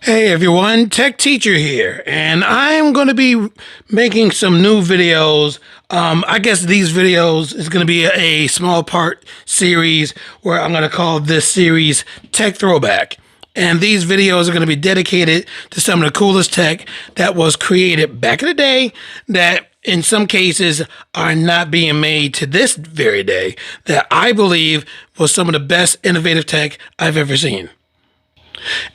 Hey everyone, Tech Teacher here, and I'm going to be making some new videos. I guess these videos is going to be a small part series where I'm going to call this series Tech Throwback. And these videos are going to be dedicated to some of the coolest tech that was created back in the day that in some cases are not being made to this very day that I believe was some of the best innovative tech I've ever seen.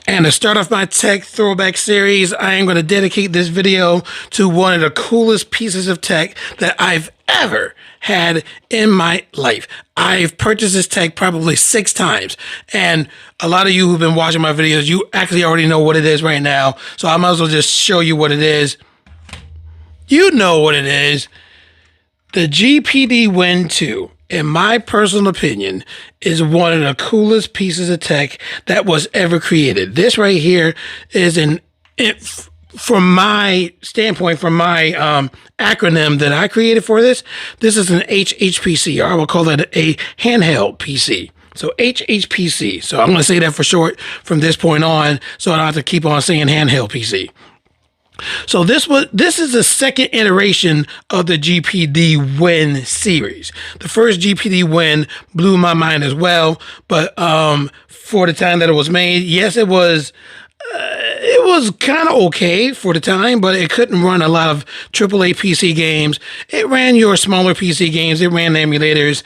And to start off my tech throwback series, I am going to dedicate this video to one of the coolest pieces of tech that I've ever had in my life. I've purchased this tech probably 6 times. And a lot of you who've been watching my videos, you actually already know what it is right now. So I might as well just show you what it is. You know what it is. The GPD Win 2. In my personal opinion, is one of the coolest pieces of tech that was ever created. This right here is from my standpoint, from my acronym that I created for this is an HHPC, or I will call it a handheld PC. So HHPC. So I'm going to say that for short from this point on, so I don't have to keep on saying handheld PC. So this is the second iteration of the GPD Win series. The first GPD Win blew my mind as well, but for the time that it was made, yes, it was kind of okay for the time, but it couldn't run a lot of AAA PC games. It ran your smaller PC games. It ran emulators.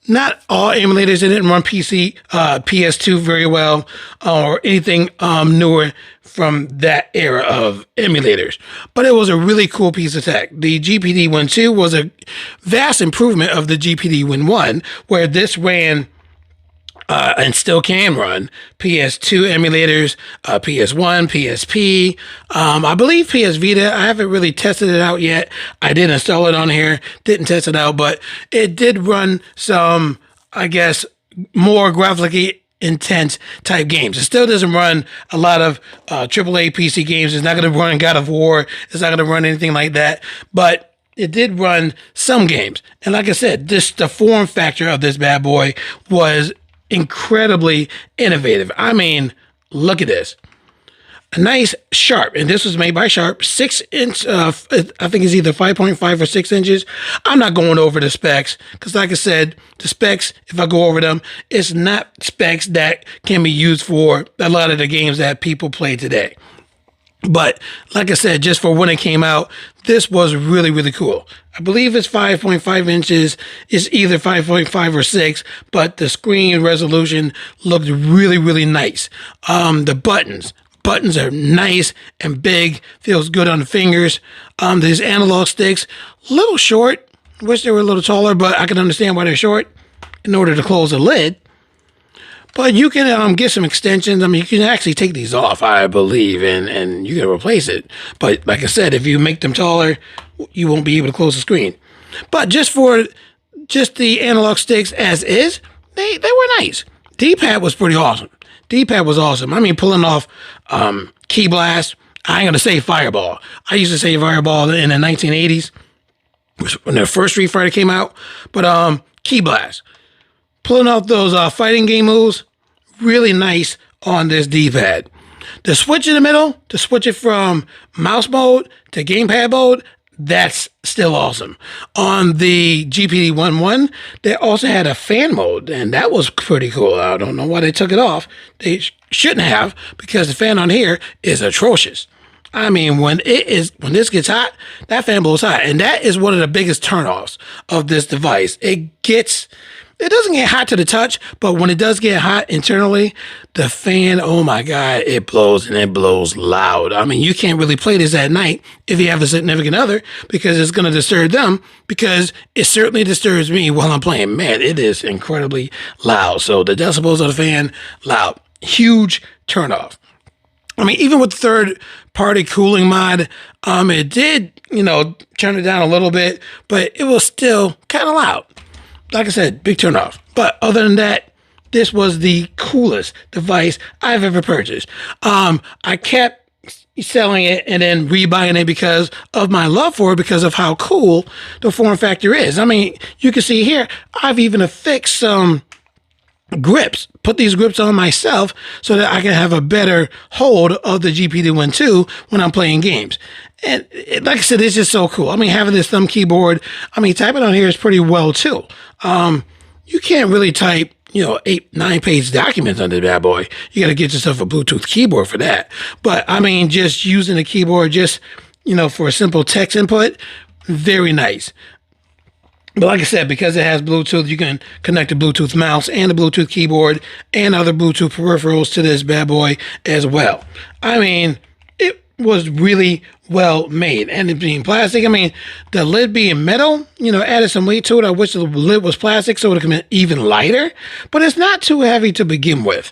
Not all emulators. It didn't run PS2 very well, or anything newer from that era of emulators. But it was a really cool piece of tech. The GPD Win 2 was a vast improvement of the GPD Win 1, where this ran and still can run PS2 emulators, PS1, PSP, I believe PS Vita. I haven't really tested it out yet. I did install it on here, didn't test it out, but it did run some, I guess, more graphically intense type games. It still doesn't run a lot of AAA PC games. It's not going to run God of War. It's not going to run anything like that, but it did run some games. And like I said, just the form factor of this bad boy was incredibly innovative. I mean, look at this. A nice Sharp, and this was made by Sharp, 6-inch, I think it's either 5.5 or 6 inches. I'm not going over the specs, because like I said, the specs, if I go over them, it's not specs that can be used for a lot of the games that people play today. But like I said, just for when it came out, this was really, really cool. I believe it's 5.5 inches. It's either 5.5 or 6, but the screen resolution looked really, really nice. The buttons are nice and big, feels good on the fingers. These analog sticks, a little short. Wish they were a little taller, but I can understand why they're short in order to close the lid. But you can get some extensions. I mean, you can actually take these off, I believe, and you can replace it. But like I said, if you make them taller, you won't be able to close the screen. But just the analog sticks as is, they were nice. D-pad was pretty awesome. D-pad was awesome. I mean, pulling off key blast. I ain't gonna say fireball. I used to say fireball in the 1980s, when the first Street Fighter came out. But key blast. Pulling off those fighting game moves, really nice on this D-pad. The switch in the middle, to switch it from mouse mode to gamepad mode, that's still awesome. On the GPD Win 1, they also had a fan mode, and that was pretty cool. I don't know why they took it off. They shouldn't have, because the fan on here is atrocious. I mean, when this gets hot, that fan blows hot, and that is one of the biggest turnoffs of this device. It doesn't get hot to the touch, but when it does get hot internally, the fan, oh my God, it blows, and it blows loud. I mean, you can't really play this at night if you have a significant other, because it's going to disturb them, because it certainly disturbs me while I'm playing. Man, it is incredibly loud. So the decibels of the fan, loud. Huge turnoff. I mean, even with the third-party cooling mod, it did, turn it down a little bit, but it was still kind of loud. Like I said, big turnoff. But other than that, this was the coolest device I've ever purchased. I kept selling it and then rebuying it because of my love for it, because of how cool the form factor is. I mean, you can see here, I've even affixed some grips, put these grips on myself so that I can have a better hold of the GPD Win 2 when I'm playing games. And like I said, it's just so cool. I mean, having this thumb keyboard, I mean, typing on here is pretty well too. You can't really type, 8-9 page documents on this bad boy. You got to get yourself a Bluetooth keyboard for that. But I mean, just using the keyboard, just, for a simple text input, very nice. But like I said, because it has Bluetooth, you can connect the Bluetooth mouse and the Bluetooth keyboard and other Bluetooth peripherals to this bad boy as well. I mean, it was really well made. And it being plastic, I mean, the lid being metal, added some weight to it. I wish the lid was plastic so it would have been even lighter. But it's not too heavy to begin with.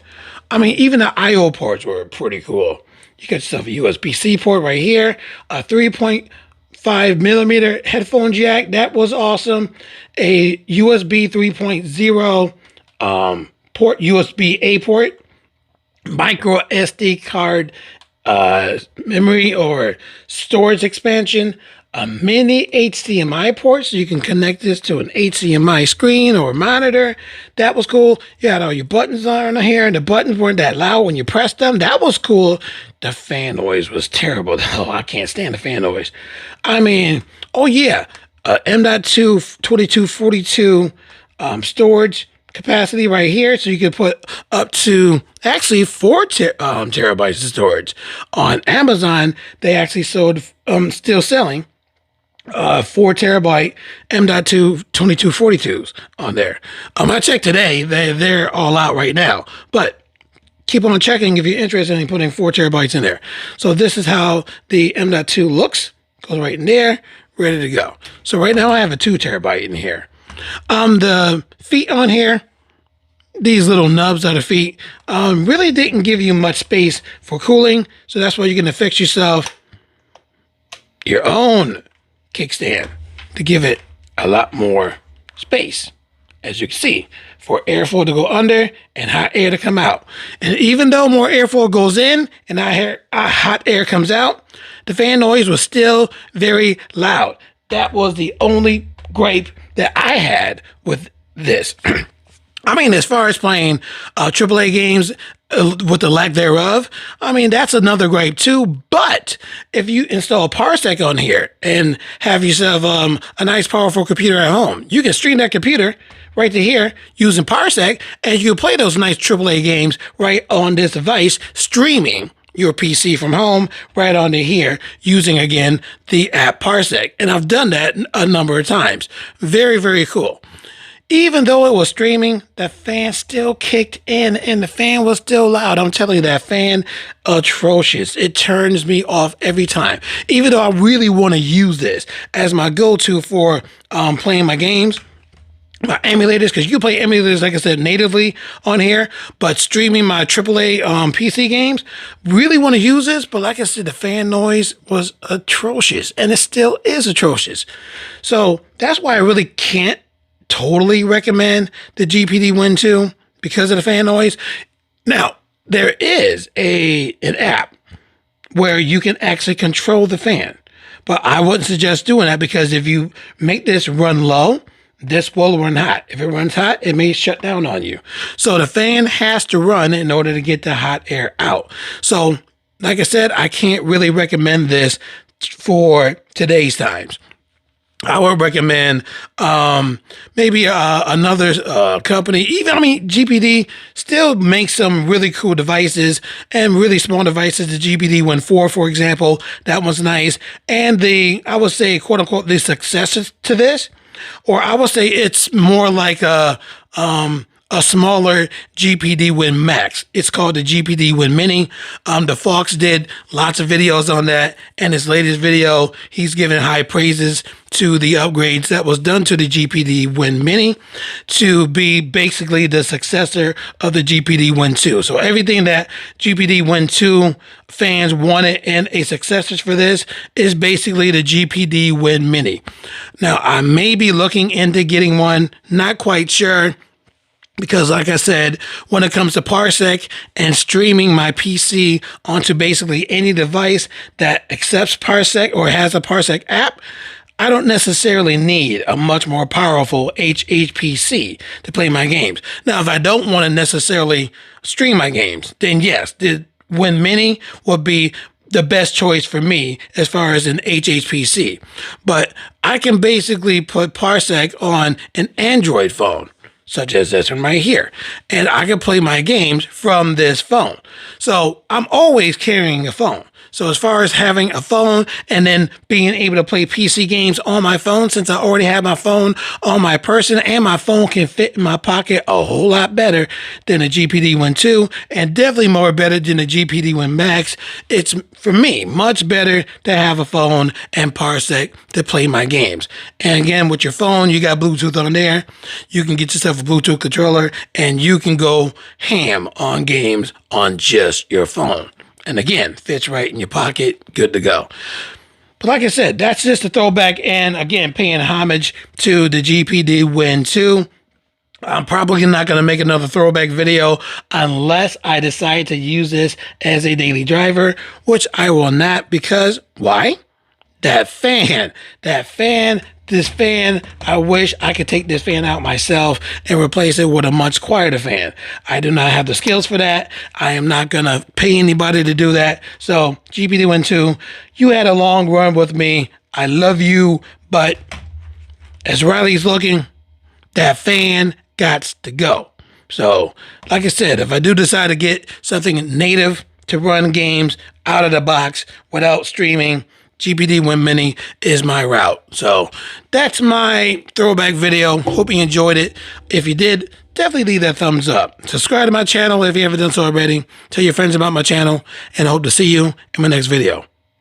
I mean, even the I/O ports were pretty cool. You got yourself a USB-C port right here, a 3.5mm headphone jack. That was awesome. A USB 3.0 port, USB-A port, micro SD card memory or storage expansion, a mini HDMI port so you can connect this to an HDMI screen or monitor. That was cool. You had all your buttons on here, and the buttons weren't that loud when you pressed them. That was cool. The fan noise was terrible though. I can't stand the fan noise. I mean, oh yeah, M.2 2242 storage capacity right here, so you can put up to actually 4 terabytes of storage. On Amazon, they actually sold, still selling 4 terabyte M.2 2242s on there. I checked today, they're all out right now, but keep on checking if you're interested in putting 4 terabytes in there. So this is how the M.2 looks. Goes right in there, ready to go. So right now I have a 2 terabyte in here. The feet on here, these little nubs on the feet, really didn't give you much space for cooling. So that's why you're going to fix yourself your own kickstand to give it a lot more space, as you can see, for airflow to go under and hot air to come out. And even though more airflow goes in and hot air comes out, the fan noise was still very loud. That was the only gripe that I had with this. I mean, as far as playing AAA games with the lack thereof, I mean, that's another gripe too. But if you install Parsec on here and have yourself a nice, powerful computer at home, you can stream that computer right to here using Parsec, and you can play those nice AAA games right on this device, streaming your PC from home right onto here using, again, the app Parsec. And I've done that a number of times. Very, very cool. Even though it was streaming, the fan still kicked in and the fan was still loud. I'm telling you, that fan, atrocious. It turns me off every time. Even though I really want to use this as my go-to for playing my games, my emulators, because you play emulators, like I said, natively on here, but streaming my AAA PC games, really want to use this. But like I said, the fan noise was atrocious, and it still is atrocious. So that's why I really can't totally recommend the GPD Win 2 because of the fan noise. Now, there is an app where you can actually control the fan, but I wouldn't suggest doing that because if you make this run low, this will run hot. If it runs hot, it may shut down on you. So the fan has to run in order to get the hot air out. So, like I said, I can't really recommend this for today's times. I would recommend maybe another company. GPD still makes some really cool devices and really small devices. The GPD Win 4, for example, that one's nice. And I would say, quote unquote, the successors to this, or I would say it's more like a smaller GPD Win Max. It's called the GPD Win Mini. The Fox did lots of videos on that, and his latest video, he's giving high praises to the upgrades that was done to the GPD Win Mini to be basically the successor of the GPD Win 2. So everything that GPD Win 2 fans wanted in a successor for this is basically the GPD Win Mini. Now, I may be looking into getting one, not quite sure. Because like I said, when it comes to Parsec and streaming my PC onto basically any device that accepts Parsec or has a Parsec app, I don't necessarily need a much more powerful HHPC to play my games. Now, if I don't want to necessarily stream my games, then yes, the Win Mini would be the best choice for me as far as an HHPC. But I can basically put Parsec on an Android phone, such as this one right here, and I can play my games from this phone. So I'm always carrying a phone. So as far as having a phone and then being able to play PC games on my phone, since I already have my phone on my person and my phone can fit in my pocket a whole lot better than a GPD Win 2 and definitely more better than the GPD Win Max, it's, for me, much better to have a phone and Parsec to play my games. And again, with your phone, you got Bluetooth on there. You can get yourself a Bluetooth controller and you can go ham on games on just your phone. And again, fits right in your pocket, good to go. But like I said, that's just a throwback, and again, paying homage to the GPD Win 2. I'm probably not going to make another throwback video unless I decide to use this as a daily driver, which I will not, because why? This fan, I wish I could take this fan out myself and replace it with a much quieter fan. I do not have the skills for that. I am not going to pay anybody to do that. So GPD Win 2, you had a long run with me. I love you, but as Riley's looking, that fan gots to go. So like I said, if I do decide to get something native to run games out of the box without streaming, GPD Win Mini is my route. So that's my throwback video. Hope you enjoyed it. If you did, definitely leave that thumbs up. Subscribe to my channel if you haven't done so already. Tell your friends about my channel, and I hope to see you in my next video.